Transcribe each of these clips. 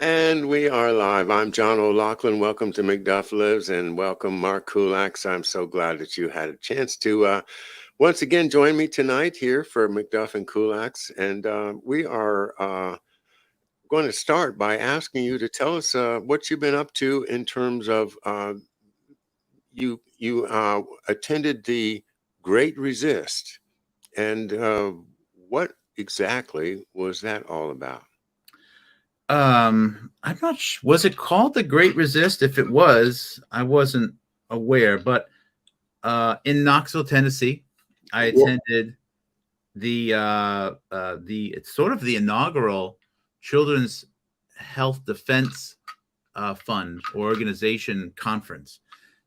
And we are live. I'm John O'Loughlin. Welcome to McDuff Lives and welcome Mark Kulacz. I'm so glad that you had a chance to once again join me tonight here for McDuff and Kulacz. And we are going to start by asking you to tell us what you've been up to in terms of you attended the Great Resist. And what exactly was that all about? I'm not sure. Was it called the Great Resist? If it was, I wasn't aware. But in Knoxville, Tennessee, I attended it's sort of the inaugural Children's Health Defense Fund or organization conference.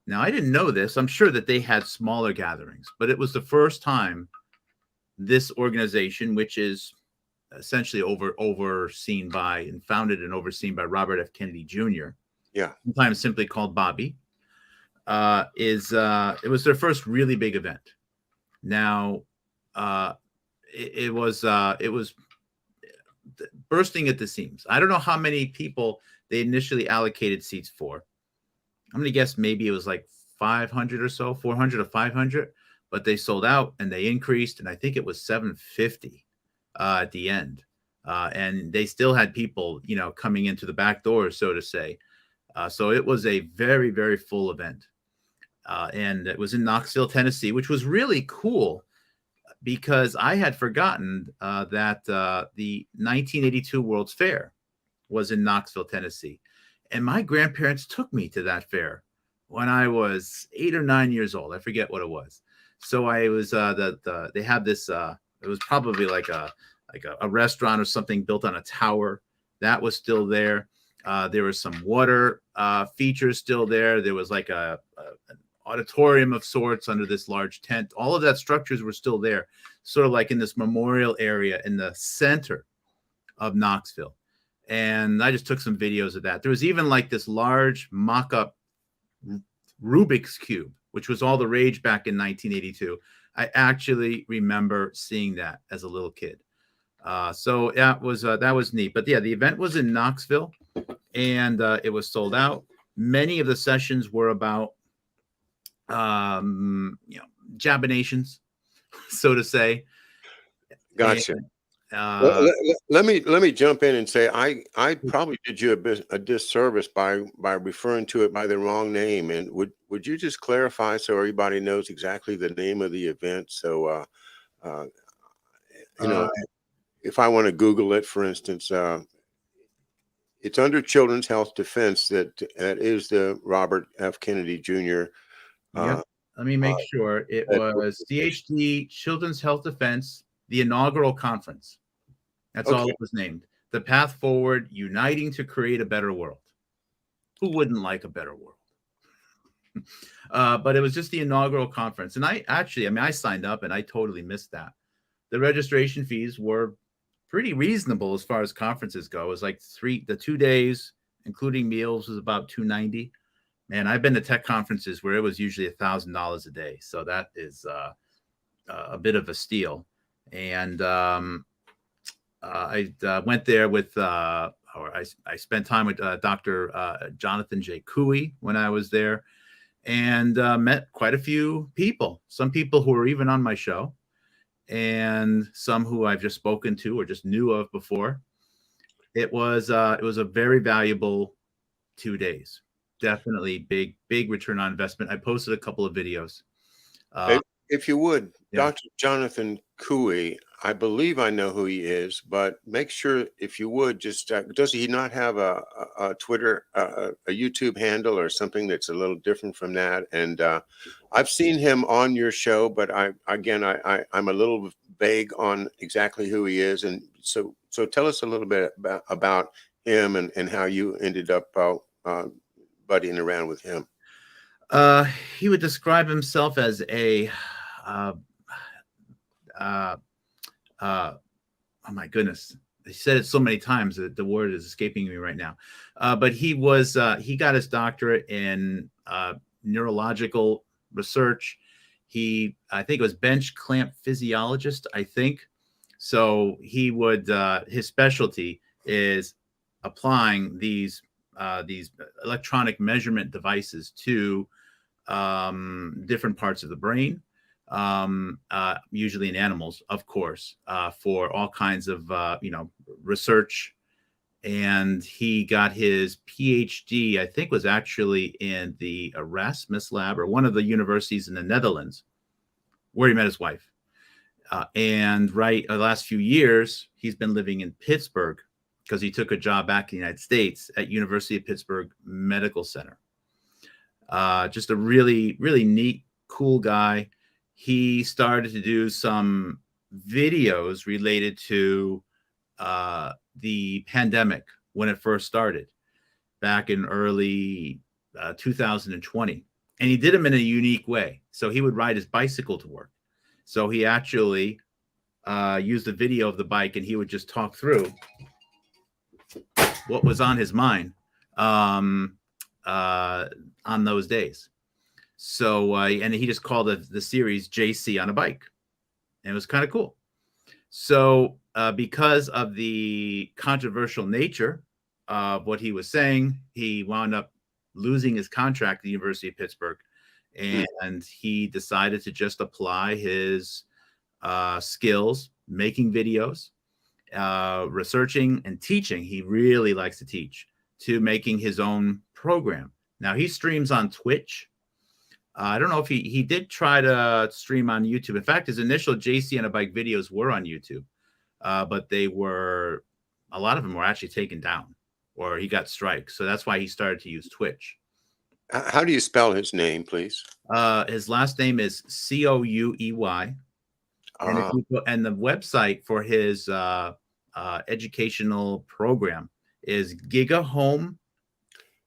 Now, I didn't know this. I'm sure that they had smaller gatherings, but it was the first time this organization, which is essentially overseen by and founded and overseen by Robert F. Kennedy Jr., Yeah. sometimes simply called Bobby, it was their first really big event. Now, it was bursting at the seams. I don't know how many people they initially allocated seats for. I'm going to guess maybe it was like 500 or so, 400 or 500, but they sold out and they increased, and I think it was 750 at the end. And they still had people, coming into the back door, so to say. So it was a very, very full event. And it was in Knoxville, Tennessee, which was really cool because I had forgotten that the 1982 World's Fair was in Knoxville, Tennessee. And my grandparents took me to that fair when I was 8 or 9 years old. I forget what it was. So I was they had this. It was probably like a restaurant or something built on a tower that was still there. There was some water features still there. There was like an auditorium of sorts under this large tent. All of that structures were still there, sort of like in this memorial area in the center of Knoxville. And I just took some videos of that. There was even like this large mock-up Rubik's Cube, which was all the rage back in 1982. I actually remember seeing that as a little kid. So that was neat. But yeah, the event was in Knoxville, and it was sold out. Many of the sessions were about, jabinations, so to say. Gotcha. And, let me jump in and say I probably did you a disservice by referring to it by the wrong name. And would you just clarify so everybody knows exactly the name of the event? So uh, you know, if I want to Google it, for instance, it's under Children's Health Defense. That is the Robert F. Kennedy Jr. Yep. Let me make sure. It was CHD, Children's Health Defense, the inaugural conference. That's all it was named. The Path Forward, Uniting to Create a Better World. Who wouldn't like a better world? But it was just the inaugural conference. And I signed up and I totally missed that. The registration fees were pretty reasonable as far as conferences go. It was like the 2 days, including meals, was about $290. Man, I've been to tech conferences where it was usually $1,000 a day. So that is a bit of a steal. And I went there with, I spent time with Dr. Jonathan J. Cooey when I was there, and met quite a few people. Some people who were even on my show, and some who I've just spoken to or just knew of before. It was a very valuable 2 days. Definitely big return on investment. I posted a couple of videos. If you would, Yeah. Dr. Jonathan Cooey, I believe I know who he is, but make sure, if you would, just does he not have a Twitter, a YouTube handle or something that's a little different from that? And I've seen him on your show, but I'm a little vague on exactly who he is. And so tell us a little bit about him and how you ended up buddying around with him. He would describe himself as a oh my goodness, he said it so many times that the word is escaping me right now. But he got his doctorate in neurological research. I think it was bench clamp physiologist, I think. So he would his specialty is applying these electronic measurement devices to different parts of the brain, usually in animals, of course, for all kinds of research. And he got his PhD, I think, was actually in the Erasmus lab, or one of the universities in the Netherlands, where he met his wife. And the last few years, he's been living in Pittsburgh because he took a job back in the United States at University of Pittsburgh Medical Center. Just a really, really neat, cool guy. He started to do some videos related to the pandemic when it first started back in early 2020. And he did them in a unique way. So he would ride his bicycle to work. So he actually used a video of the bike, and he would just talk through what was on his mind on those days. So, and he just called the series JC on a Bike. And it was kind of cool. So because of the controversial nature of what he was saying, he wound up losing his contract at the University of Pittsburgh. And he decided to just apply his skills, making videos, researching and teaching. He really likes to teach, to making his own program. Now he streams on Twitch. I don't know if he did try to stream on YouTube. In fact, his initial JC on a Bike videos were on YouTube, but a lot of them were actually taken down, or he got strikes. So that's why he started to use Twitch. How do you spell his name, please? His last name is Couey. And the website for his educational program is GigaHome.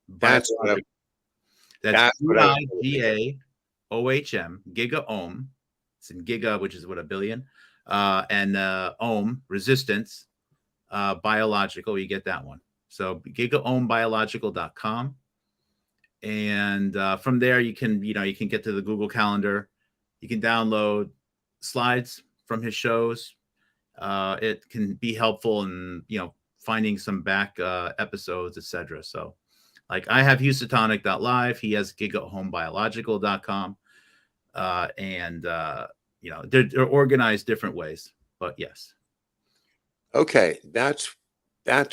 That's what GigaOhm. GigaOhm. It's in Giga, which is what, a billion. And Ohm, resistance, biological. You get that one. So gigaohmbiological.com. And from there, you can get to the Google Calendar. You can download slides from his shows. It can be helpful in finding some back episodes, etc. So, like, I have Housatonic.live. He has gigaohmbiological.com. And they're organized different ways. But yes. Okay, that's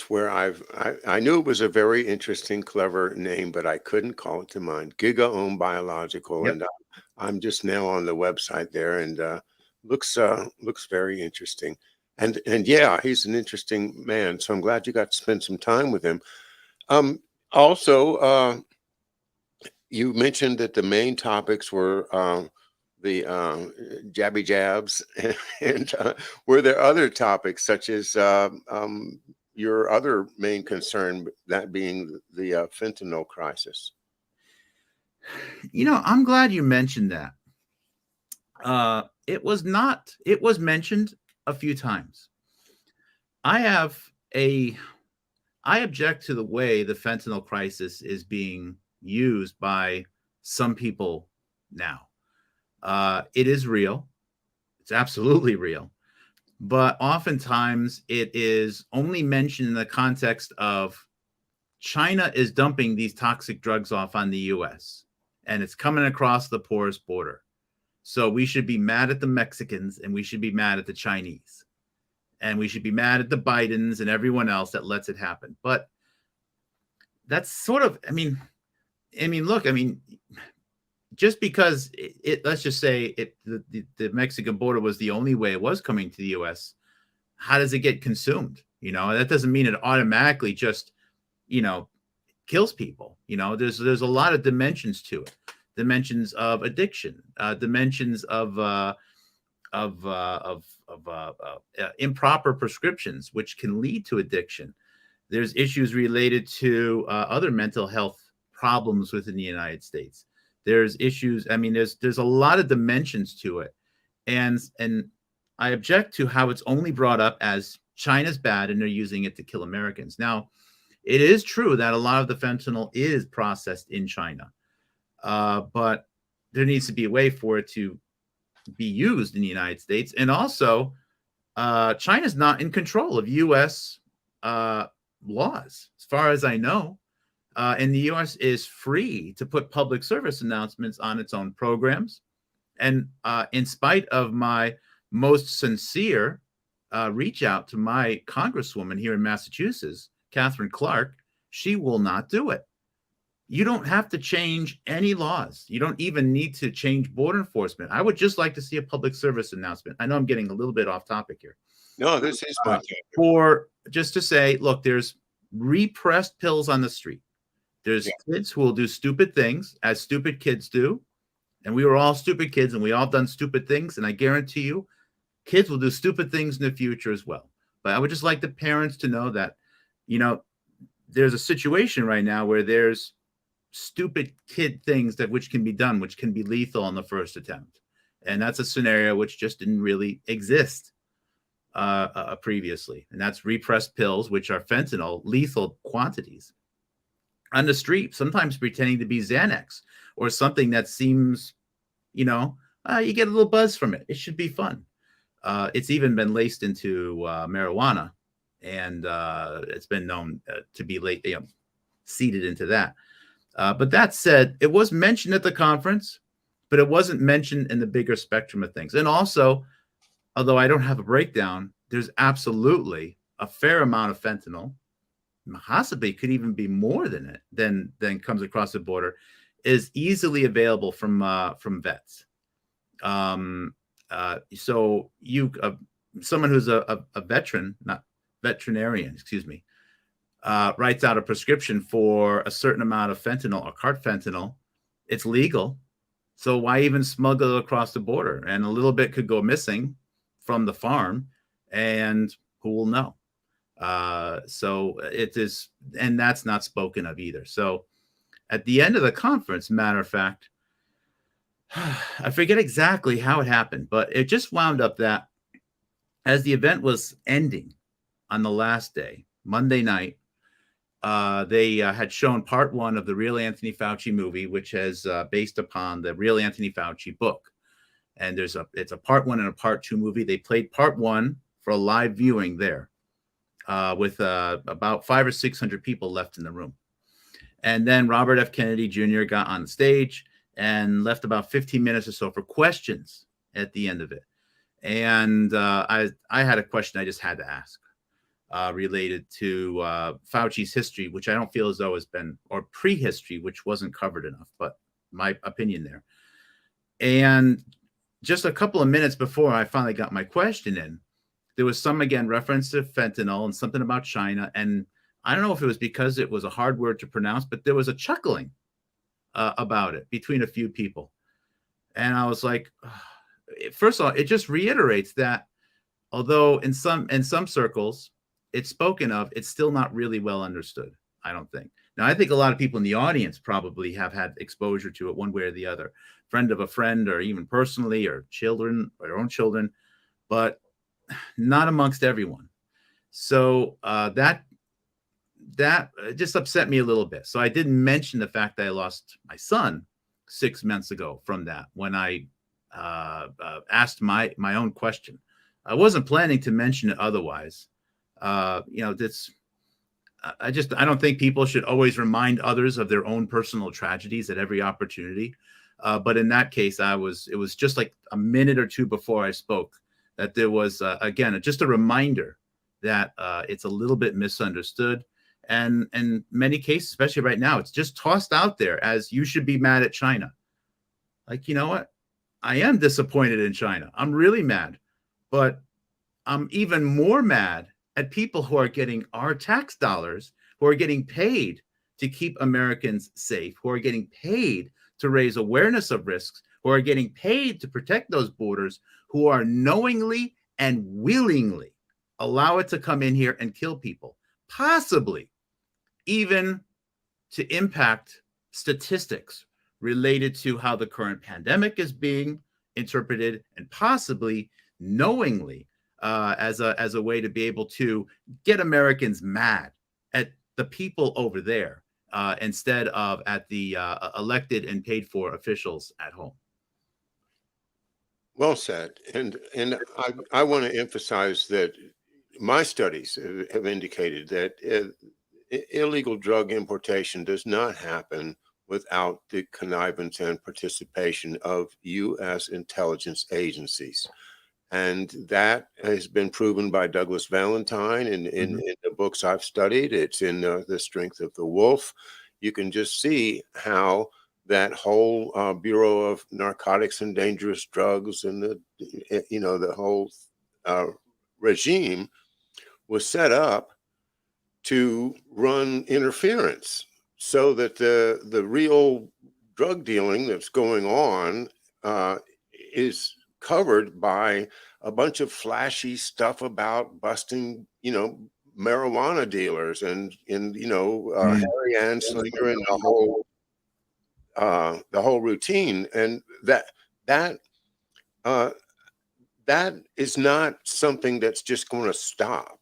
where I knew it was a very interesting, clever name, but I couldn't call it to mind. GigaOhm Biological. Yep. And I'm just now on the website there, and looks very interesting. And yeah, he's an interesting man. So I'm glad you got to spend some time with him. Also, you mentioned that the main topics were the jabby jabs, and were there other topics such as your other main concern, that being the fentanyl crisis? I'm glad you mentioned that. It was mentioned a few times. I object to the way the fentanyl crisis is being used by some people now. It is real. It's absolutely real. But oftentimes it is only mentioned in the context of China is dumping these toxic drugs off on the U.S. and it's coming across the porous border. So we should be mad at the Mexicans, and we should be mad at the Chinese, and we should be mad at the Bidens and everyone else that lets it happen. But that's sort of, look, just because let's just say the Mexican border was the only way it was coming to the U.S., how does it get consumed? That doesn't mean it automatically just, kills people. There's a lot of dimensions to it. Dimensions of addiction, dimensions of improper prescriptions, which can lead to addiction. There's issues related to other mental health problems within the United States. There's issues. There's a lot of dimensions to it, and I object to how it's only brought up as China's bad and they're using it to kill Americans. Now, it is true that a lot of the fentanyl is processed in China. But there needs to be a way for it to be used in the United States. And also, China's not in control of U.S. laws, as far as I know. And the U.S. is free to put public service announcements on its own programs. And in spite of my most sincere reach out to my congresswoman here in Massachusetts, Catherine Clark, she will not do it. You don't have to change any laws. You don't even need to change border enforcement. I would just like to see a public service announcement. I know I'm getting a little bit off topic here. No, this is my topic. For just to say, look, there's repressed pills on the street. There's kids who will do stupid things, as stupid kids do. And we were all stupid kids, and we all done stupid things. And I guarantee you, kids will do stupid things in the future as well. But I would just like the parents to know that, you know, there's a situation right now where there's stupid kid things that which can be done, which can be lethal on the first attempt. And that's a scenario which just didn't really exist previously. And that's repressed pills, which are fentanyl, lethal quantities on the street, sometimes pretending to be Xanax or something that seems, you know, you get a little buzz from it. It should be fun. It's even been laced into marijuana, and it's been known to be seeded into that. But that said, it was mentioned at the conference, but it wasn't mentioned in the bigger spectrum of things. And also, although I don't have a breakdown, there's absolutely a fair amount of fentanyl, possibly could even be more than it than comes across the border, is easily available from vets. So you, someone who's a veteran, not veterinarian, excuse me, writes out a prescription for a certain amount of fentanyl or cart fentanyl. It's legal. So why even smuggle it across the border? And a little bit could go missing from the farm, and who will know? So it is, and that's not spoken of either. So at the end of the conference, matter of fact, I forget exactly how it happened, but it just wound up that as the event was ending on the last day, Monday night, they had shown part one of the Real Anthony Fauci movie, which is based upon the Real Anthony Fauci book. And it's a part one and a part two movie. They played part one for a live viewing there with about 500 or 600 people left in the room. And then Robert F. Kennedy Jr. got on the stage and left about 15 minutes or so for questions at the end of it. And I had a question I just had to ask related to Fauci's history, which I don't feel as though has been, or prehistory, which wasn't covered enough, but my opinion there. And just a couple of minutes before I finally got my question in, there was some, again, reference to fentanyl and something about China. And I don't know if it was because it was a hard word to pronounce, but there was a chuckling about it between a few people. And I was like, first of all, it just reiterates that although in some circles it's spoken of, it's still not really well understood, I don't think. Now, I think a lot of people in the audience probably have had exposure to it one way or the other, friend of a friend, or even personally, or children, or their own children, but not amongst everyone. So that just upset me a little bit. So I didn't mention the fact that I lost my son 6 months ago from that when I asked my own question. I wasn't planning to mention it otherwise. I don't think people should always remind others of their own personal tragedies at every opportunity. But in that case, it was just like a minute or two before I spoke that there was, again, just a reminder that it's a little bit misunderstood. And in many cases, especially right now, it's just tossed out there as you should be mad at China. Like, you know what? I am disappointed in China. I'm really mad. But I'm even more mad at people who are getting our tax dollars, who are getting paid to keep Americans safe, who are getting paid to raise awareness of risks, who are getting paid to protect those borders, who are knowingly and willingly allow it to come in here and kill people, possibly even to impact statistics related to how the current pandemic is being interpreted, and possibly knowingly as a way to be able to get Americans mad at the people over there instead of at the elected and paid for officials at home. Well said. And I want to emphasize that my studies have indicated that illegal drug importation does not happen without the connivance and participation of U.S. intelligence agencies. And that has been proven by Douglas Valentine in the books I've studied. It's in The Strength of the Wolf. You can just see how that whole Bureau of Narcotics and Dangerous Drugs and the whole regime was set up to run interference so that the real drug dealing that's going on is covered by a bunch of flashy stuff about busting, marijuana dealers and Harry Anslinger and the whole routine, and that is not something that's just going to stop.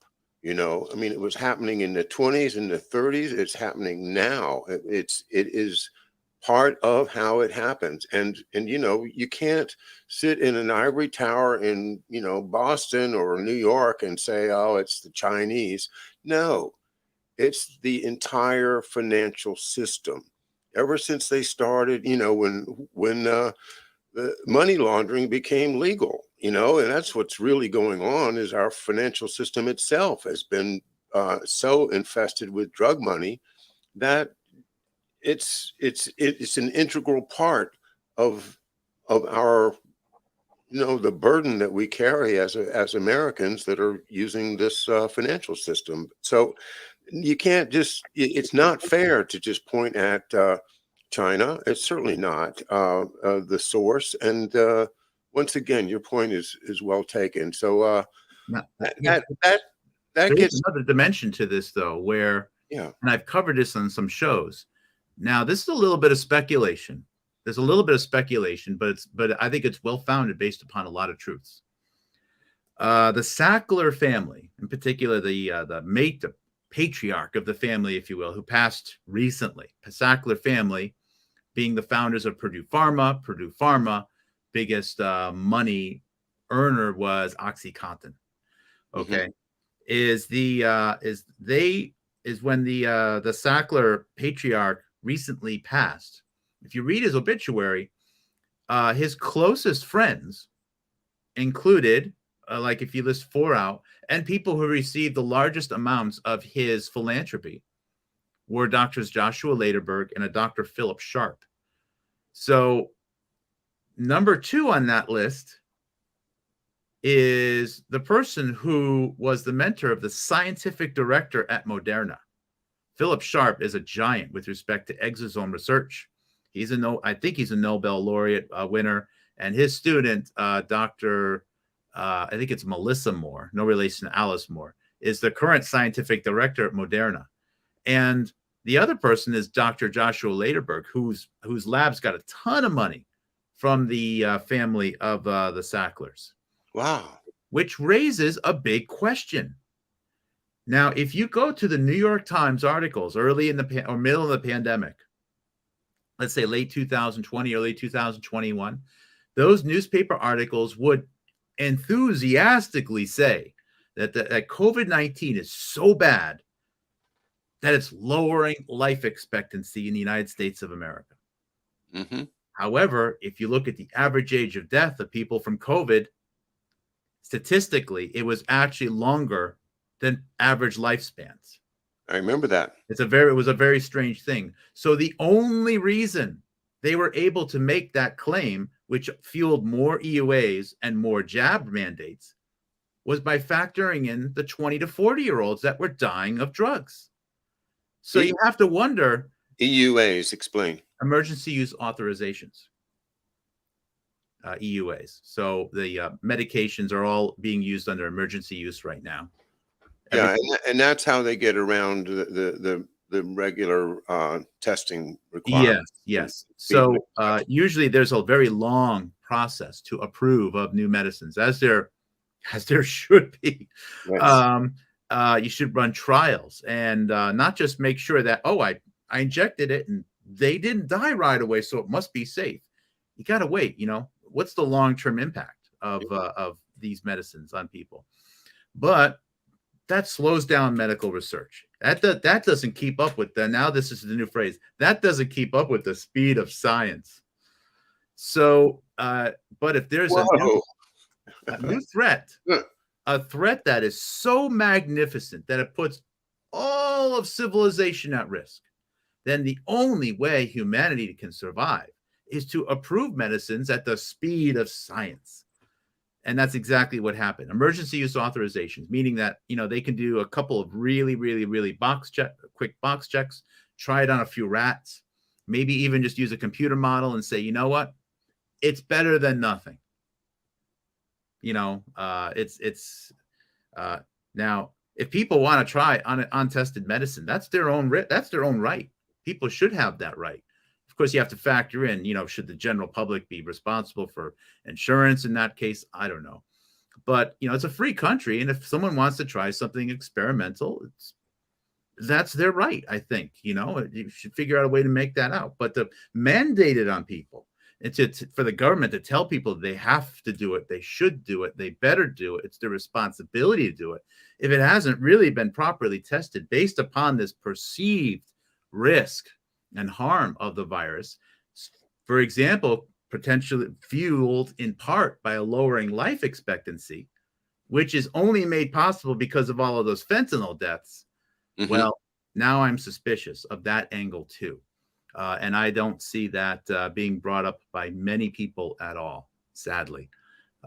I mean, it was happening in the 20s and the 30s. It's happening now. It is part of how it happens. And you can't sit in an ivory tower in, Boston or New York and say, oh, it's the Chinese. No, it's the entire financial system. Ever since they started, when the money laundering became legal, and that's what's really going on, is our financial system itself has been so infested with drug money that it's an integral part of our, the burden that we carry as Americans that are using this financial system. So you can't it's not fair to just point at China. It's certainly not the source. And once again, your point is well taken. So that gets another dimension to this, though, where, and I've covered this on some shows. Now, this is a little bit of speculation. There's a little bit of speculation, but I think it's well founded based upon a lot of truths. The Sackler family, in particular, the patriarch of the family, if you will, who passed recently, the Sackler family, being the founders of Purdue Pharma, biggest money earner was OxyContin. Okay, is when the Sackler patriarch recently passed. If you read his obituary, his closest friends included, like if you list 4 out, and people who received the largest amounts of his philanthropy were Doctors Joshua Lederberg and a Dr. Philip Sharp. So number 2 on that list is the person who was the mentor of the scientific director at Moderna. Philip Sharp is a giant with respect to exosome research. I think he's a Nobel laureate winner, and his student, Dr. I think it's Melissa Moore, no relation to Alice Moore, is the current scientific director at Moderna. And the other person is Dr. Joshua Lederberg, whose lab's got a ton of money from the family of the Sacklers. Wow. Which raises a big question. Now, if you go to the New York Times articles early in the or middle of the pandemic, let's say late 2020, early 2021, those newspaper articles would enthusiastically say that COVID-19 is so bad that it's lowering life expectancy in the United States of America. However, if you look at the average age of death of people from COVID, statistically, it was actually longer than average lifespans. I remember that. It was a very strange thing. So the only reason they were able to make that claim, which fueled more EUAs and more jab mandates, was by factoring in the 20 to 40-year-olds that were dying of drugs. So you have to wonder. EUAs, explain. Emergency use authorizations. EUAs. So the medications are all being used under emergency use right now. Yeah, and that's how they get around the regular testing requirements. Yes. So usually there's a very long process to approve of new medicines, as there should be. Yes. You should run trials and not just make sure that, I injected it and they didn't die right away, so it must be safe. You got to wait. What's the long-term impact of these medicines on people? But that slows down medical research. That doesn't keep up with the, now this is the new phrase, that doesn't keep up with the speed of science. So, but if there's Whoa. a new threat, a threat that is so magnificent that it puts all of civilization at risk, then the only way humanity can survive is to approve medicines at the speed of science. And that's exactly what happened. Emergency use authorizations, meaning that, they can do a couple of really, really, really quick box checks, try it on a few rats, maybe even just use a computer model and say, you know what? It's better than nothing. Now, if people want to try untested medicine, that's their own right. People should have that right. Of course, you have to factor in, should the general public be responsible for insurance in that case? I don't know. But, it's a free country. And if someone wants to try something experimental, that's their right, I think. You should figure out a way to make that out. But to mandate it on people, it's for the government to tell people they have to do it, they should do it, they better do it, it's their responsibility to do it. If it hasn't really been properly tested based upon this perceived risk and harm of the virus, for example, potentially fueled in part by a lowering life expectancy, which is only made possible because of all of those fentanyl deaths. Mm-hmm. Well, now I'm suspicious of that angle too. And I don't see that being brought up by many people at all, sadly.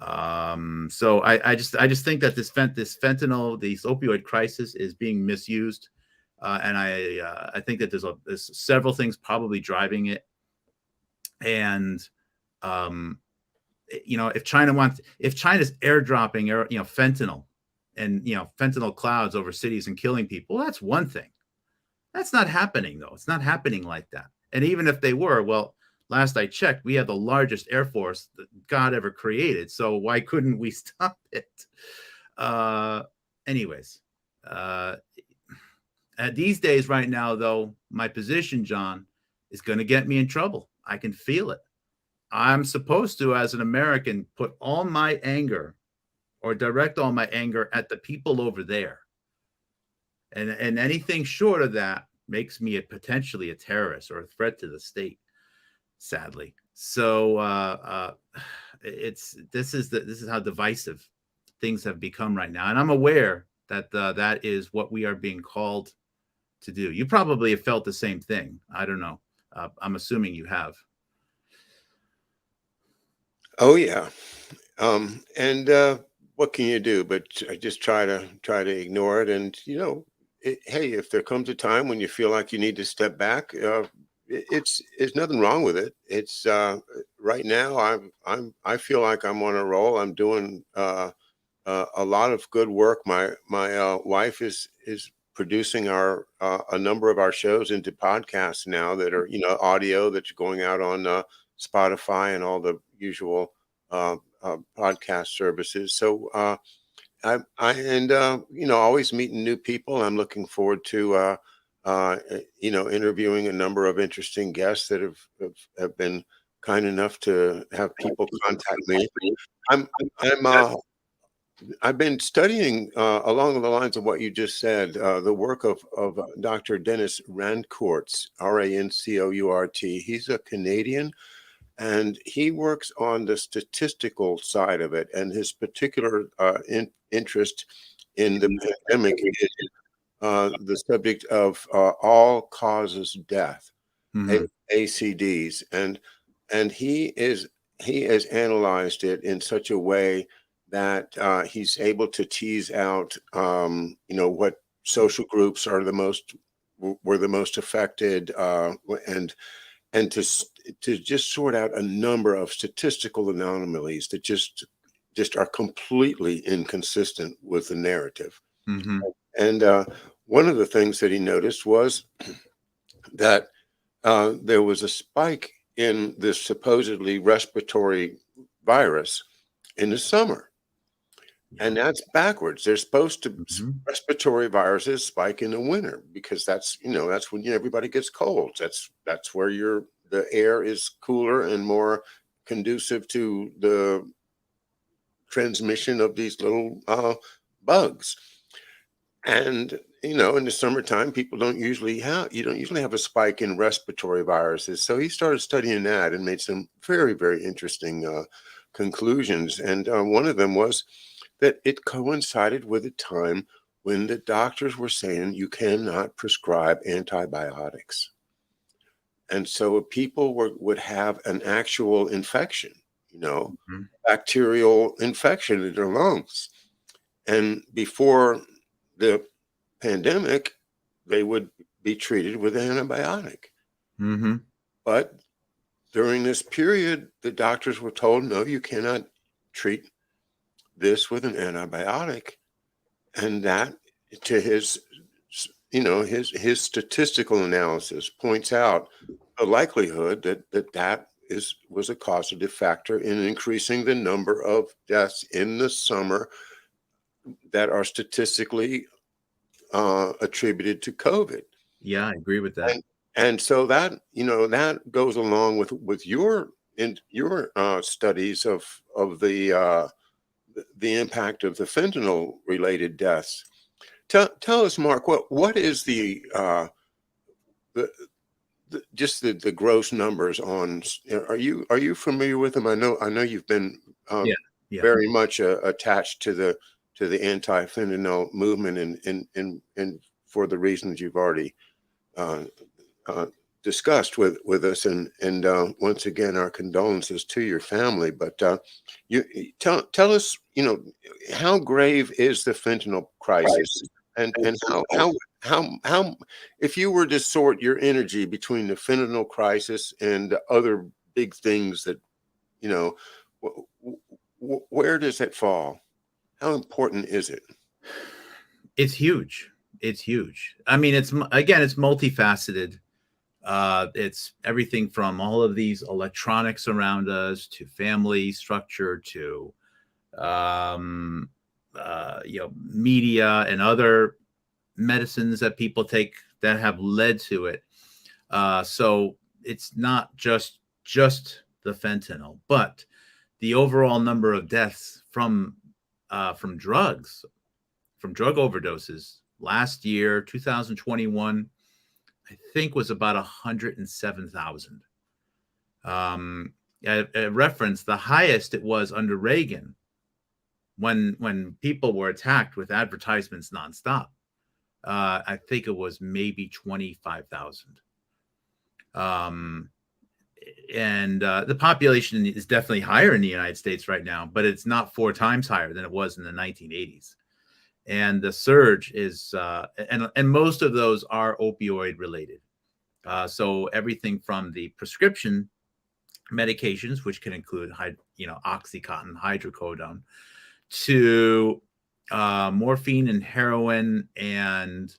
So I just think that this fentanyl, this opioid crisis is being misused. And I think that there's several things probably driving it. And, if China's airdropping, fentanyl and, fentanyl clouds over cities and killing people, that's one thing. That's not happening, though. It's not happening like that. And even if they were, well, last I checked, we have the largest Air Force that God ever created. So why couldn't we stop it? Anyways, these days right now, though, my position, John, is going to get me in trouble. I can feel it. I'm supposed to, as an American, put all my anger or direct all my anger at the people over there. And anything short of that makes me potentially a terrorist or a threat to the state, sadly. So this is how divisive things have become right now. And I'm aware that that is what we are being called to do. You probably have felt the same thing. I don't know. I'm assuming you have. Oh yeah. And what can you do? But I just try to ignore it. And hey, if there comes a time when you feel like you need to step back, it's nothing wrong with it. It's right now I feel like I'm on a roll. I'm doing a lot of good work. My wife is producing a number of our shows into podcasts now that are audio that's going out on Spotify and all the usual podcast services. So I always meeting new people. I'm looking forward to interviewing a number of interesting guests that have been kind enough to have people contact me. I've been studying along the lines of what you just said, the work of Dr. Dennis Rancourt, Rancourt. He's a Canadian, and he works on the statistical side of it. And his particular interest in the pandemic is the subject of all causes death, mm-hmm. ACDs, and he has analyzed it in such a way that he's able to tease out, what social groups were the most affected, and to just sort out a number of statistical anomalies that just are completely inconsistent with the narrative. Mm-hmm. And one of the things that he noticed was that there was a spike in this supposedly respiratory virus in the summer. And that's backwards. They're supposed to, mm-hmm. respiratory viruses spike in the winter because that's when everybody gets colds. That's where the air is cooler and more conducive to the transmission of these little bugs. And in the summertime, you don't usually have a spike in respiratory viruses. So he started studying that and made some very, very interesting conclusions. And one of them was that it coincided with a time when the doctors were saying you cannot prescribe antibiotics. And so people would have an actual infection, Mhm. bacterial infection in their lungs. And before the pandemic, they would be treated with an antibiotic. Mhm. But during this period, the doctors were told, no, you cannot treat this with an antibiotic. And that, to his statistical analysis points out the likelihood that was a causative factor in increasing the number of deaths in the summer that are statistically attributed to COVID. Yeah, I agree with that. And so that goes along with your studies of the impact of the fentanyl related deaths. Tell us, Mark, what is the just the gross numbers on? Are you familiar with them? I know you've been Yeah. Yeah. very much attached to the anti-fentanyl movement, and for the reasons you've already uh, uh, discussed with us, and once again, our condolences to your family. But you tell us, how grave is the fentanyl crisis, and how if you were to sort your energy between the fentanyl crisis and the other big things that where does it fall? How important is it? It's huge. It's huge. I mean, it's multifaceted. It's everything from all of these electronics around us to family structure to media and other medicines that people take that have led to it. So it's not just the fentanyl, but the overall number of deaths from drugs, from drug overdoses last year, 2021, I think was about 107,000. A reference, the highest it was under Reagan, when people were attacked with advertisements nonstop. I think it was maybe 25,000. And the population is definitely higher in the United States right now, but it's not 4 times higher than it was in the 1980s. And the surge is, and most of those are opioid related. So everything from the prescription medications, which can include, Oxycontin, hydrocodone, to morphine and heroin, and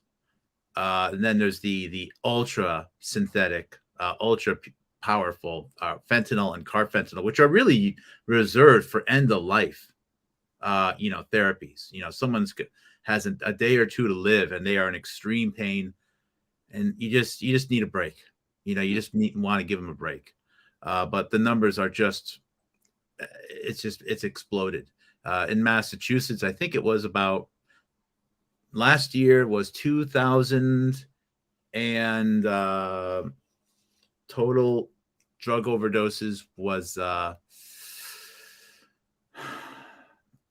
then there's the ultra synthetic, ultra powerful fentanyl and carfentanil, which are really reserved for end of life, therapies. Someone's has a day or two to live, and they are in extreme pain, and you just need a break. You just want to give them a break. But the numbers are it's exploded. In Massachusetts, I think it was about last year was 2,000, and total drug overdoses was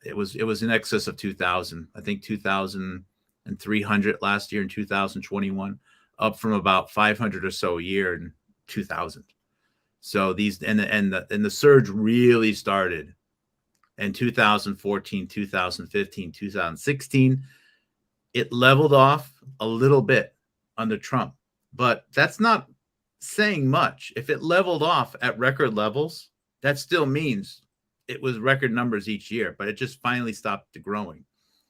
it was in excess of 2,000. I think 2,300 last year in 2021, up from about 500 or so a year in 2000. So these and the surge really started in 2014, 2015, 2016. It leveled off a little bit under Trump, but that's not saying much. If it leveled off at record levels, that still means it was record numbers each year, but it just finally stopped growing.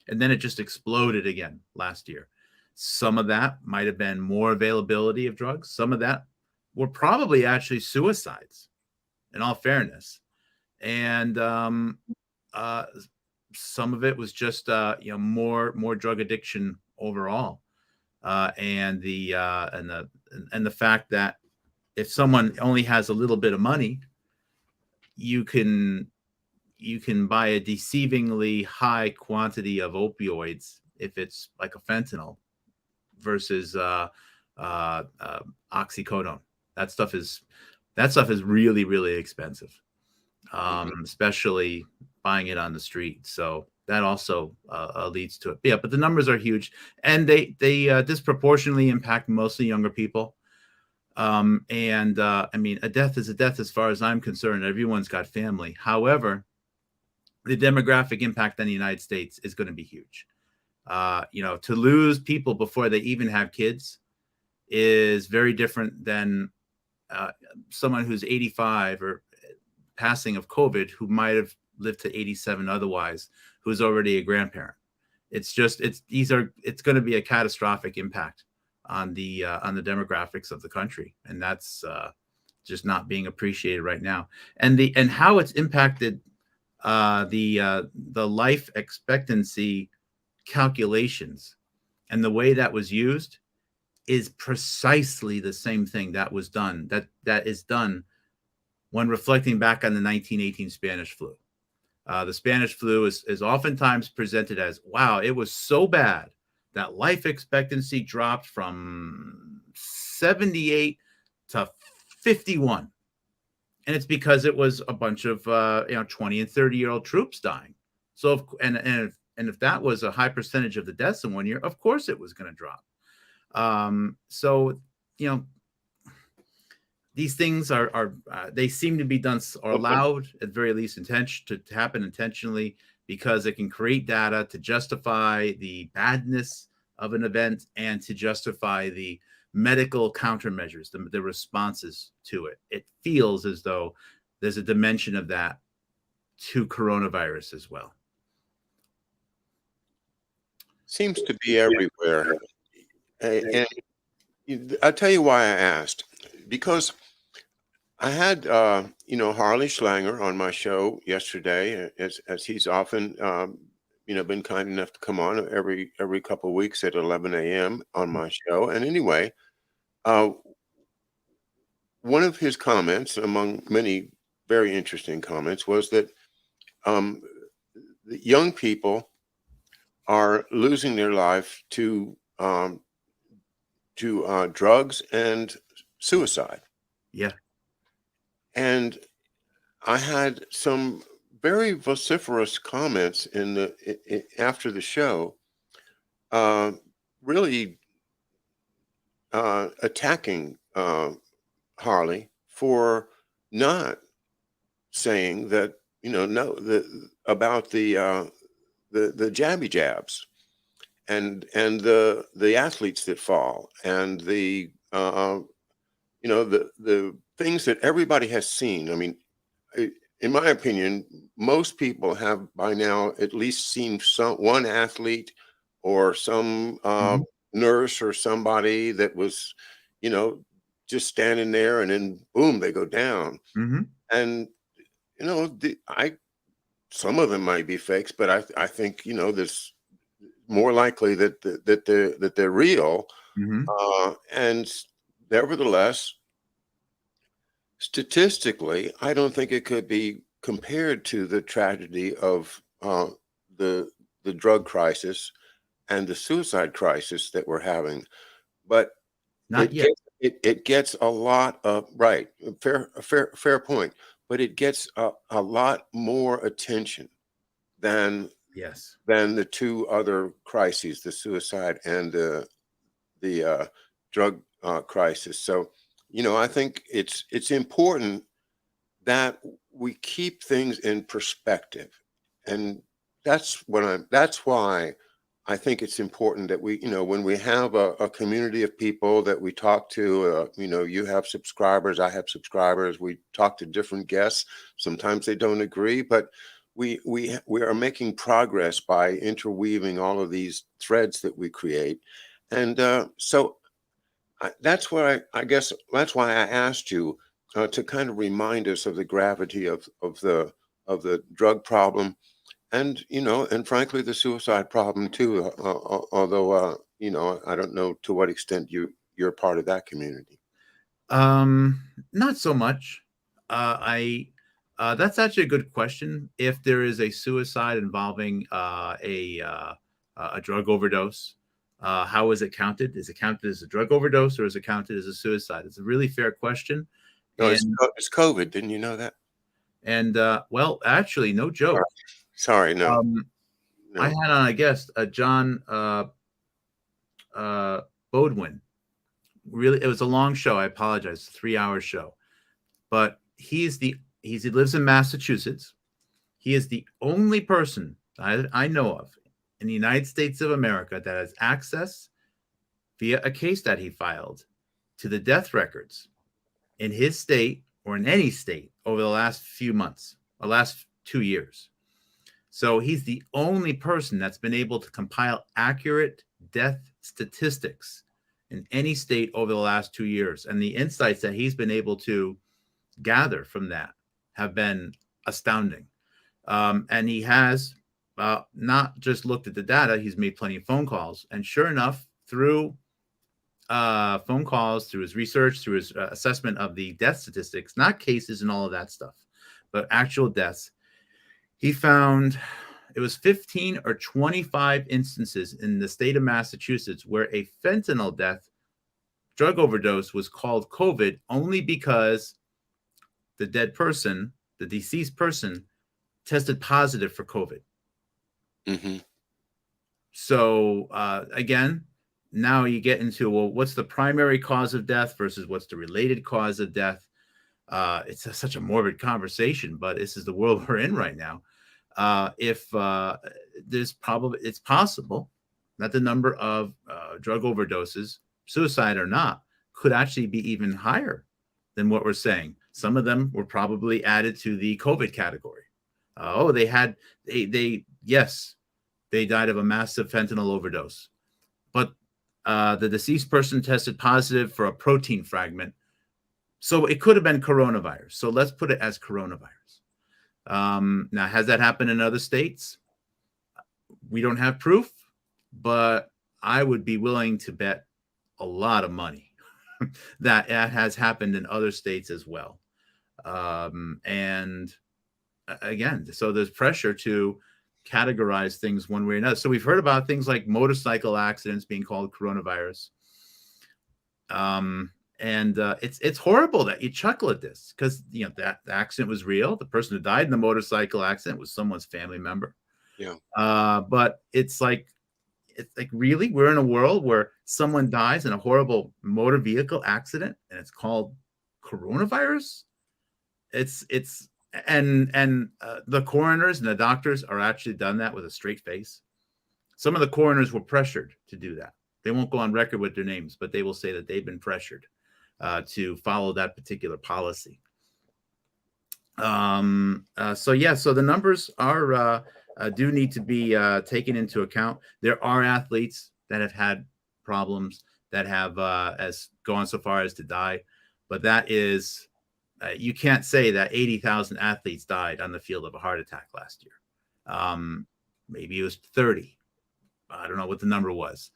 And then it just exploded again last year. Some of that might have been more availability of drugs. Some of that were probably actually suicides, in all fairness. And some of it was just more drug addiction overall, and the fact that if someone only has a little bit of money, you can buy a deceivingly high quantity of opioids if it's like a fentanyl versus oxycodone. That stuff is really, really expensive, especially buying it on the street. So that also leads to it. Yeah, but the numbers are huge, and they disproportionately impact mostly younger people. And I mean, a death is a death as far as I'm concerned. Everyone's got family. However, the demographic impact on the United States is going to be huge. To lose people before they even have kids is very different than someone who's 85 or passing of COVID who might have lived to 87 otherwise, who's already a grandparent. It's going to be a catastrophic impact on the demographics of the country, and that's just not being appreciated right now. And how it's impacted the life expectancy calculations and the way that was used is precisely the same thing that was done, that is done when reflecting back on the 1918 Spanish flu. The Spanish flu is oftentimes presented as, wow, it was so bad that life expectancy dropped from 78 to 51. And it's because it was a bunch of 20 and 30-year-old troops dying. So if that was a high percentage of the deaths in 1 year, of course it was going to drop. These things are they seem to be done or allowed at very least to happen intentionally, because it can create data to justify the badness of an event and to justify the medical countermeasures, the responses to it. It feels as though there's a dimension of that to coronavirus as well. Seems to be everywhere. And I'll tell you why I asked. Because I had, Harley Schlanger on my show yesterday, as he's often, been kind enough to come on every couple of weeks at 11 a.m. on my show. And anyway, one of his comments, among many very interesting comments, was that the young people are losing their life to drugs and suicide. Yeah. And I had some very vociferous comments after the show, really attacking Harley for not saying that, about the jabby jabs and the athletes that fall, and the things that everybody has seen. I mean, in my opinion, most people have by now at least seen one athlete or some nurse or somebody that was, just standing there, and then boom, they go down. And some of them might be fakes, but I think there's more likely that they're real. And nevertheless, statistically, I don't think it could be compared to the tragedy of the drug crisis and the suicide crisis that we're having. But not yet. It gets a lot of right. Fair point. But it gets a lot more attention than the two other crises, the suicide and the drug crisis. So, I think it's important that we keep things in perspective, and that's why I think it's important that we, when we have a community of people that we talk to, you have subscribers, I have subscribers, we talk to different guests. Sometimes they don't agree, but we are making progress by interweaving all of these threads that we create. And so that's why I guess that's why I asked you to kind of remind us of the gravity of the drug problem, and and frankly the suicide problem too. Although I don't know to what extent you're part of that community. Not so much. That's actually a good question. If there is a suicide involving a a drug overdose. How is it counted? Is it counted as a drug overdose or is it counted as a suicide? It's a really fair question. No, And it's COVID. Didn't you know that? well, actually, no joke. Sorry, no, I no. had on a guest, John Bodwin. Really, it was a long show. I apologize, 3-hour show. But he lives in Massachusetts. He is the only person I know of in the United States of America that has access via a case that he filed to the death records in his state or in any state over the last few months or last 2 years. So he's the only person that's been able to compile accurate death statistics in any state over the last 2 years. And the insights that he's been able to gather from that have been astounding. And he has not just looked at the data, he's made plenty of phone calls. And sure enough, through phone calls, through his research, through his assessment of the death statistics, not cases and all of that stuff, but actual deaths, he found it was 15 or 25 instances in the state of Massachusetts where a fentanyl death, drug overdose, was called COVID only because the dead person, the deceased person, tested positive for COVID. Mm-hmm. So again, now you get into, well, what's the primary cause of death versus what's the related cause of death? It's such a morbid conversation, but this is the world we're in right now. If it's possible that the number of drug overdoses, suicide or not, could actually be even higher than what we're saying. Some of them were probably added to the COVID category. Yes, they died of a massive fentanyl overdose, but the deceased person tested positive for a protein fragment. So it could have been coronavirus. So let's put it as coronavirus. Now, has that happened in other states? We don't have proof, but I would be willing to bet a lot of money that has happened in other states as well. And again, so there's pressure to categorize things one way or another. So we've heard about things like motorcycle accidents being called coronavirus. And it's horrible that you chuckle at this because, that the accident was real. The person who died in the motorcycle accident was someone's family member. Yeah. But it's like really, we're in a world where someone dies in a horrible motor vehicle accident and it's called coronavirus. And the coroners and the doctors are actually done that with a straight face. Some of the coroners were pressured to do that. They won't go on record with their names, but they will say that they've been pressured to follow that particular policy. So the numbers are do need to be taken into account. There are athletes that have had problems that have as gone so far as to die, but that is you can't say that 80,000 athletes died on the field of a heart attack last year. Maybe it was 30. I don't know what the number was.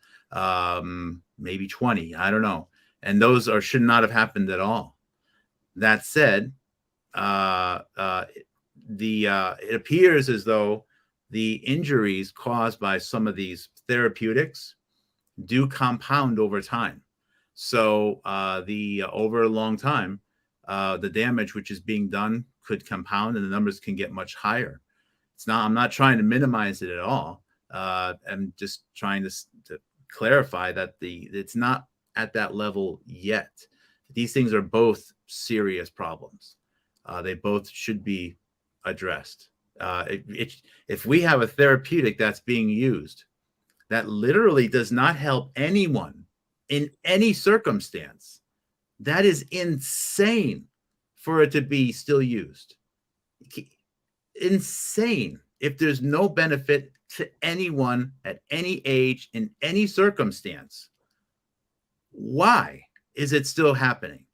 Maybe 20. I don't know. And those should not have happened at all. That said, it appears as though the injuries caused by some of these therapeutics do compound over time. So over a long time, the damage which is being done could compound and the numbers can get much higher. I'm not trying to minimize it at all. I'm just trying to clarify that it's not at that level yet. These things are both serious problems. They both should be addressed. If we have a therapeutic that's being used that literally does not help anyone in any circumstance, that is insane for it to be still used. Insane. If there's no benefit to anyone at any age, in any circumstance, why is it still happening?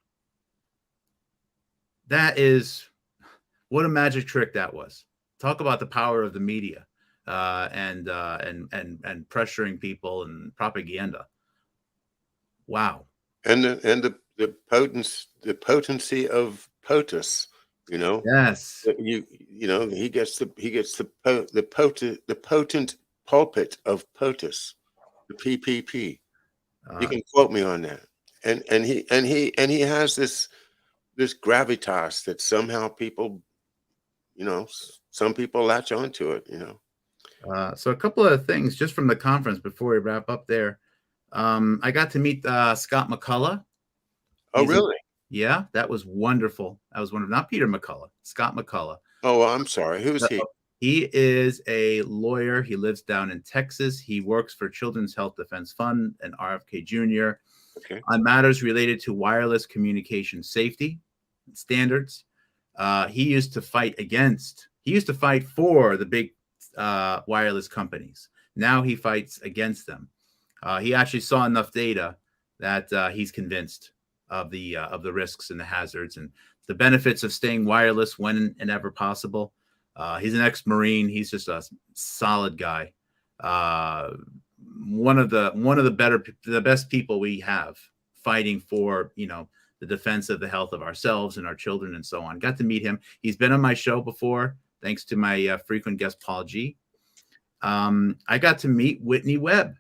That is what a magic trick that was. Talk about the power of the media and pressuring people and propaganda. Wow. And the potency of POTUS, Yes. he gets the potent pulpit of POTUS, the PPP. You Uh, can quote me on that. And he has this gravitas that somehow people, some people latch onto it. so a couple of things just from the conference before we wrap up there. I got to meet Scott McCullough. Oh, really? Yeah, that was wonderful. That was wonderful. Not Peter McCullough, Scott McCullough. Oh, well, I'm sorry. Who's he? He is a lawyer. He lives down in Texas. He works for Children's Health Defense Fund and RFK Jr. Okay. on matters related to wireless communication safety standards. He used to fight for the big wireless companies. Now he fights against them. He actually saw enough data that he's convinced of the risks and the hazards and the benefits of staying wireless when and ever possible. He's an ex-Marine. He's just a solid guy. One of the best people we have fighting for, the defense of the health of ourselves and our children and so on. Got to meet him. He's been on my show before, thanks to my frequent guest, Paul G. I got to meet Whitney Webb.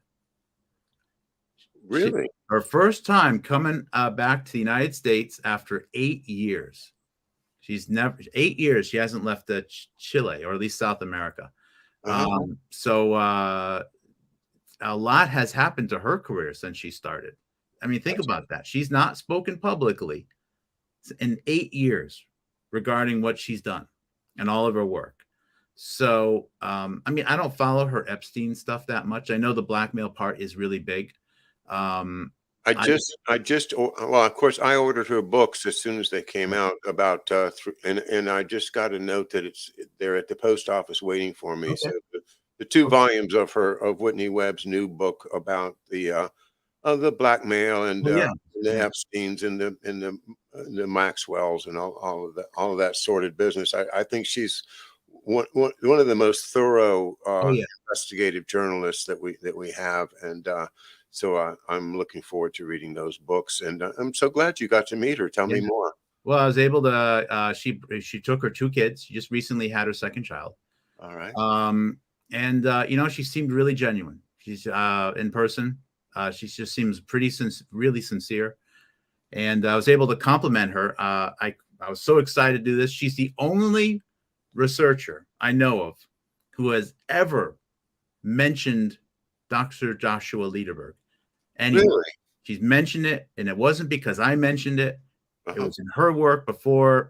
Really? Her first time coming back to the United States after 8 years. She's never 8 years. She hasn't left Chile, or at least South America. So a lot has happened to her career since she started. I mean, think about that. She's not spoken publicly in 8 years regarding what she's done and all of her work. So, I mean, I don't follow her Epstein stuff that much. I know the blackmail part is really big. Well, of course, I ordered her books as soon as they came out about, and I just got a note that they're at the post office waiting for me. Okay. So the two volumes of Whitney Webb's new book about the blackmail and the Epsteins and the Maxwells and all of that sordid business. I think she's one of the most thorough investigative journalists that we have, and so I'm looking forward to reading those books, and I'm so glad you got to meet her. Tell me more. Well, I was able to. She took her 2 kids. She just recently had her second child. All right. And she seemed really genuine. She's in person. She just seems really sincere. And I was able to compliment her. I was so excited to do this. She's the only researcher I know of who has ever mentioned Dr. Joshua Lederberg. Really? She's mentioned it, and it wasn't because I mentioned it. It was in her work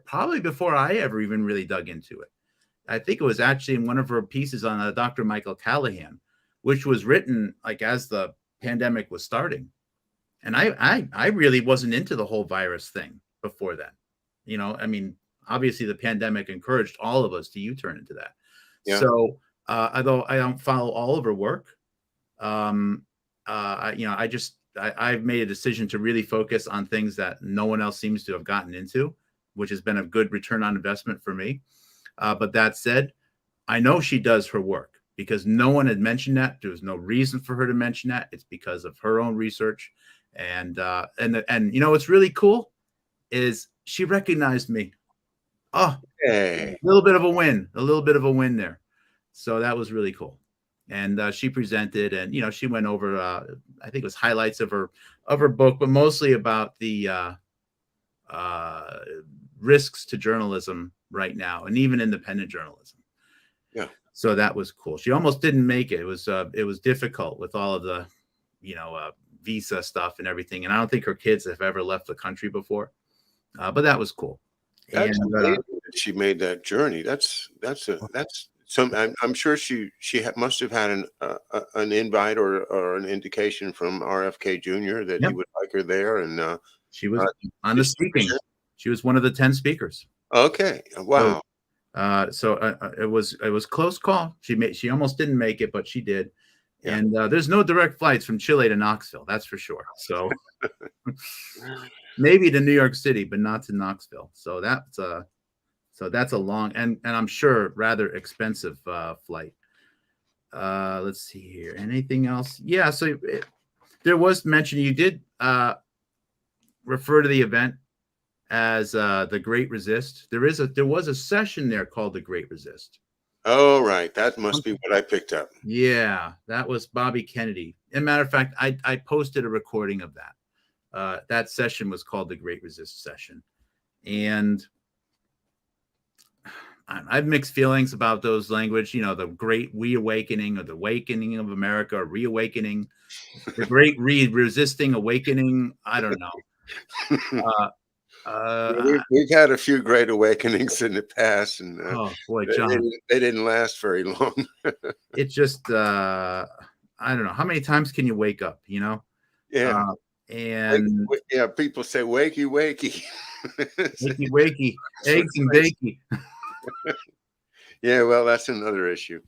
probably before I ever even really dug into it. I think it was actually in one of her pieces on Dr. Michael Callahan, which was written like as the pandemic was starting. And I really wasn't into the whole virus thing before then. I mean, obviously the pandemic encouraged all of us to U-turn into that. Yeah. So although I don't follow all of her work, I've made a decision to really focus on things that no one else seems to have gotten into, which has been a good return on investment for me. But that said, I know she does her work because no one had mentioned that. There was no reason for her to mention that. It's because of her own research. And what's really cool is she recognized me. Oh, hey. A little bit of a win there. So that was really cool. And she presented, and she went over I think it was highlights of her book, but mostly about the risks to journalism right now, and even independent journalism. Yeah. So that was cool. She almost didn't make it. It was difficult with all of the visa stuff and everything, and I don't think her kids have ever left the country before. But that was cool. That's amazing that she made that journey. I'm sure she must have had an invite or an indication from RFK Jr. that he would like her there, and she was on the speaking. She was one of the 10 speakers. Okay, wow. So it was close call. She almost didn't make it, but she did. Yeah. And there's no direct flights from Chile to Knoxville, that's for sure. So maybe to New York City, but not to Knoxville. So that's a long and I'm sure rather expensive flight. Let's see here. Anything else? Yeah. So there was mention. You did refer to the event as the Great Resist. There was a session there called the Great Resist. Oh, right. That must be what I picked up. Yeah, that was Bobby Kennedy. As a matter of fact, I posted a recording of that. That session was called the Great Resist Session. And I have mixed feelings about those language, the Great Reawakening, or the Awakening of America, or Reawakening, the Great Resisting Awakening. I don't know. Uh, Yeah, uh, we've had a few great awakenings in the past, and oh boy, they, they John, didn't they didn't last very long. it just I don't know, how many times can you wake up, Yeah. uh, and Yeah, people say wakey wakey. wakey wakey, It's eggs and replaced. bakey. Yeah, well, that's another issue.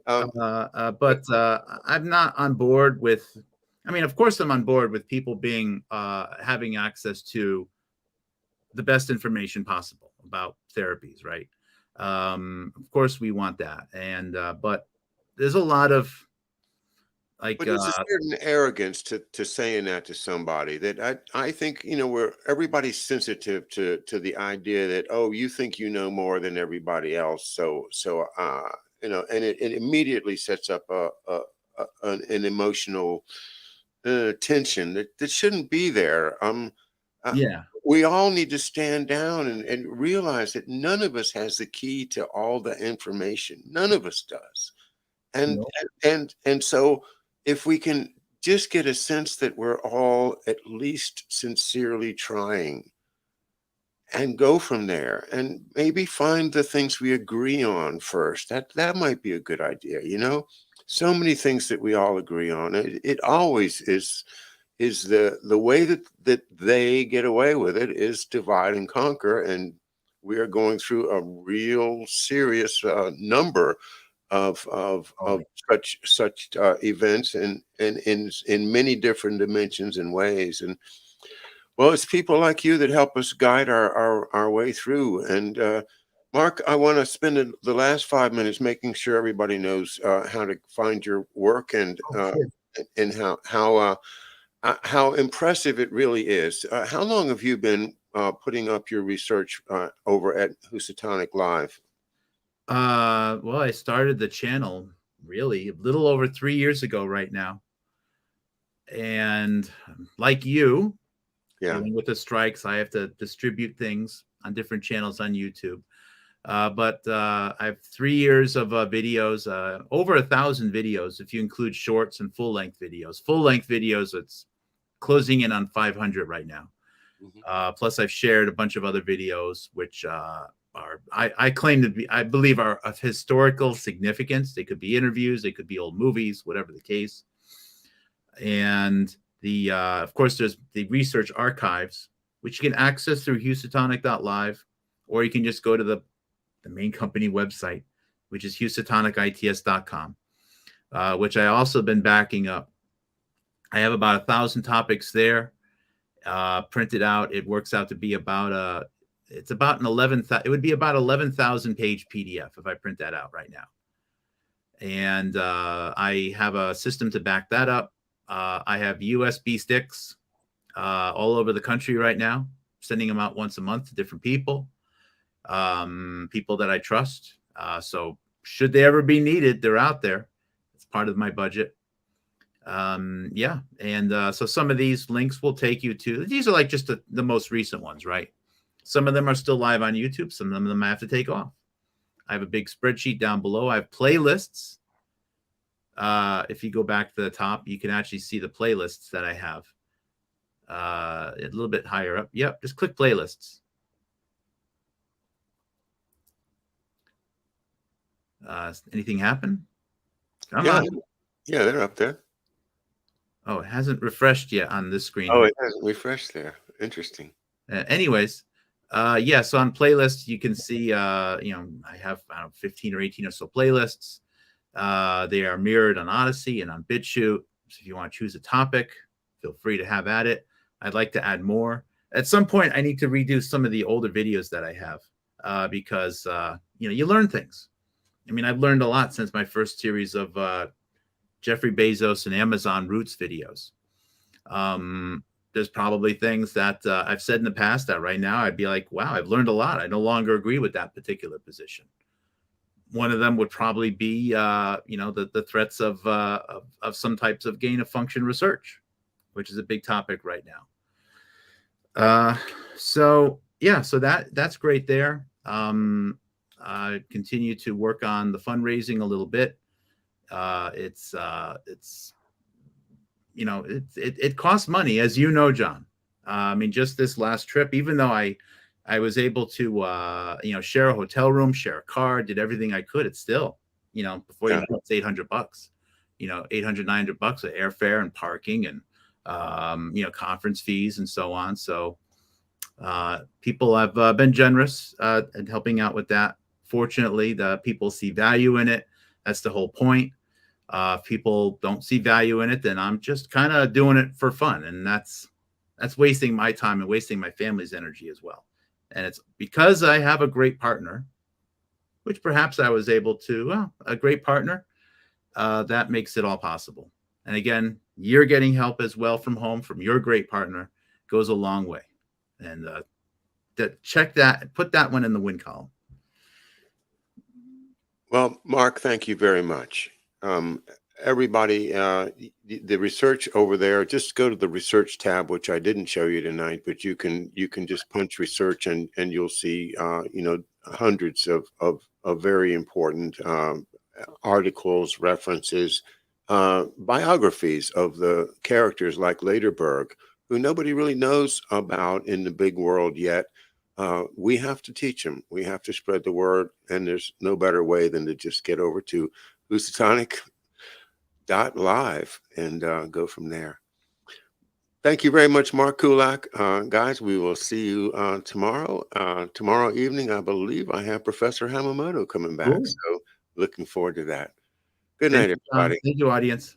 Um, But I'm not on board with. I mean, of course, I'm on board with people being having access to the best information possible about therapies, right? Of course, we want that, and but there's a lot of like, but there's a certain arrogance to saying that to somebody that I think, where everybody's sensitive to the idea that, oh, you think you know more than everybody else, and it immediately sets up an emotional tension that shouldn't be there. Uh, yeah, we all need to stand down and realize that none of us has the key to all the information. None of us does. And no, and so if we can just get a sense that we're all at least sincerely trying and go from there and maybe find the things we agree on first. That might be a good idea. So many things that we all agree on. It always is the way that they get away with it is divide and conquer, and we are going through a real serious number of oh, such events, and in many different dimensions and ways. And well, it's people like you that help us guide our way through. And Mark, I want to spend the last 5 minutes making sure everybody knows how to find your work, oh, sure. and how impressive it really is. How long have you been putting up your research over at Housatonic Live? Well, I started the channel really a little over 3 years ago right now, and like you, Yeah. dealing with the strikes, I have to distribute things on different channels on YouTube. But I have 3 years of videos, over 1,000 videos if you include shorts and full length videos. Full length videos, it's closing in on 500 right now. Mhm. Plus, I've shared a bunch of other videos, which I claim to be, I believe, are of historical significance. They could be interviews, they could be old movies, whatever the case. And of course, there's the research archives, which you can access through Housatonic.live, or you can just go to the main company website, which is HousatonicITS.com, which I also been backing up. I have about 1,000 topics there printed out. It works out to be about it's about an 11. It would be about 11,000 page PDF if I print that out right now. And I have a system to back that up. I have USB sticks all over the country right now, sending them out once a month to different people, people that I trust. So should they ever be needed, they're out there. It's part of my budget. Yeah. And so some of these links will take you to, these are like just the most recent ones, right? Some of them are still live on YouTube. Some of them I have to take off. I have a big spreadsheet down below. I have playlists. If you go back to the top, you can actually see the playlists that I have. A little bit higher up. Yep. Just click playlists. Anything happen? Come Yeah, on. yeah, they're up there. Oh, it hasn't refreshed yet on this screen Oh, here. it hasn't refreshed there. Interesting. Anyways, yeah, so on playlists, you can see, I have, I don't know, 15 or 18 or so playlists. They are mirrored on Odyssey and on BitChute. So if you want to choose a topic, feel free to have at it. I'd like to add more. At some point, I need to redo some of the older videos that I have because, you learn things. I mean, I've learned a lot since my first series of Jeffrey Bezos and Amazon Roots videos. There's probably things that I've said in the past that right now I'd be like, wow, I've learned a lot. I no longer agree with that particular position. One of them would probably be, the threats of some types of gain of function research, which is a big topic right now. So that's great there. Continue to work on the fundraising a little bit. It costs money, as you know, John. I mean, just this last trip, even though I was able to, share a hotel room, share a car, did everything I could. It's still, before you know it's $800, $800, $900 of airfare and parking and, conference fees and so on. So people have been generous in helping out with that. Fortunately, the people see value in it. That's the whole point. If people don't see value in it, then I'm just kind of doing it for fun. And that's wasting my time and wasting my family's energy as well. And it's because I have a great partner, which perhaps I was able to, a great partner, that makes it all possible. And again, you're getting help as well from home, from your great partner, goes a long way. And check that, put that one in the win column. Well, Mark, thank you very much. Everybody, the research over there, just go to the research tab, which I didn't show you tonight, but you can just punch research and you'll see, hundreds of very important articles, references, biographies of the characters like Lederberg, who nobody really knows about in the big world yet. We have to teach them. We have to spread the word, and there's no better way than to just get over to Housatonic.live and go from there. Thank you very much, Mark Kulacz. Guys, we will see you tomorrow. Tomorrow evening, I believe I have Professor Hamamoto coming back. Cool. So looking forward to that. Good night, everybody. Thank you, audience.